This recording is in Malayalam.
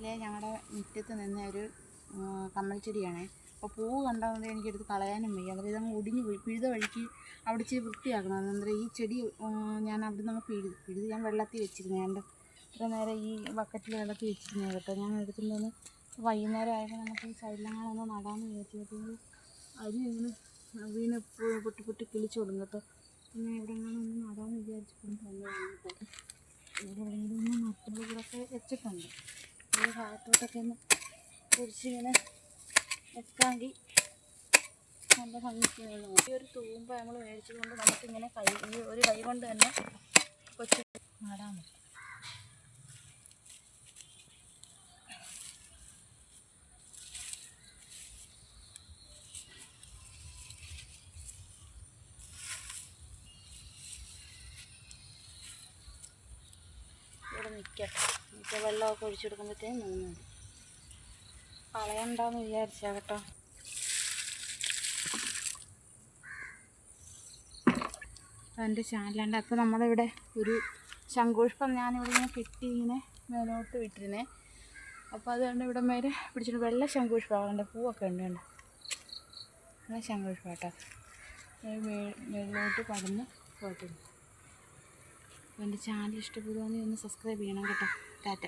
ഞങ്ങളുടെ മുറ്റത്ത് നിന്ന് ഒരു കമ്മൽ ചെടിയാണ്. അപ്പോൾ പൂവ് കണ്ടാൽ എനിക്കെടുത്ത് കളയാനും വയ്യ. അന്നേരം ഇതങ്ങ് ഒടിഞ്ഞു പോയി. പിഴുത വഴിക്ക് അവിടെ ഇച്ചിരി വൃത്തിയാക്കണം. അന്നേരം ഈ ചെടി ഞാൻ അവിടെ നിന്ന് പിഴുത് ഞാൻ വെള്ളത്തിൽ വെച്ചിരുന്നു. ഞാൻ ഇത്ര നേരം ഈ ബക്കറ്റിൽ വെള്ളത്തിൽ വെച്ചിരുന്നു കേട്ടോ. ഞാൻ എടുത്തുകൊണ്ടൊന്ന് വൈകുന്നേരം ആയപ്പോൾ നമുക്ക് ഈ സൈഡിലങ്ങാനൊന്ന് നടാമെന്ന് വിചാരിച്ചപ്പോൾ അരി ഇങ്ങനെ വീണ് പൊട്ടി പൊട്ടി കിളിച്ചു കൊടുക്കും കേട്ടോ. പിന്നെ ഇവിടെ എങ്ങനെ ഒന്ന് നടാമെന്ന് വിചാരിച്ചിട്ടുണ്ട്. കേട്ടോ ഇവിടെ എവിടെയെങ്കിലും ഒന്ന് നട്ടുമ്പോൾ കൂടെയൊക്കെ വെച്ചിട്ടുണ്ട്. ഈ ഭാഗത്തോട്ടൊക്കെ ഒന്ന് കുറിച്ചിങ്ങനെ വെക്കാമെങ്കിൽ നല്ല ഭംഗിക്കുള്ളൂ. ഈ ഒരു തൂമ്പ നമ്മൾ മേടിച്ചതുകൊണ്ട് നമുക്കിങ്ങനെ ഈ ഒരു കൈ കൊണ്ട് തന്നെ കൊച്ചു നടാൻ പറ്റും. ഇവിടെ നിൽക്കട്ടെ. വെള്ളമൊക്കെ ഒഴിച്ചെടുക്കുമ്പോഴത്തേനും നിന്നത് കളയണ്ടെന്ന് വിചാരിച്ചാൽ കേട്ടോ. എൻ്റെ ചാനലുണ്ട്. അപ്പോൾ നമ്മളിവിടെ ഒരു ശംഖുപുഷ്പം ഞാനിവിടെ ഇങ്ങനെ കെട്ടി ഇങ്ങനെ മേലോട്ട് വിട്ടിരുന്നേ. അപ്പോൾ അതുകൊണ്ട് ഇവിടെ മേലെ പിടിച്ചിട്ട് വെള്ള ശംഖുപുഷ്പമാകേണ്ട പൂവൊക്കെ ഉണ്ട്. വെള്ള ശംഖുപുഷ്പം കേട്ടോ. മേളിലോട്ട് പടന്ന് പോയിട്ടുണ്ട്. അപ്പോൾ എൻ്റെ ചാനൽ ഇഷ്ടപ്പെടുകയാണെങ്കിൽ ഒന്ന് സബ്സ്ക്രൈബ് ചെയ്യണം കേട്ടോ. ടാറ്റ.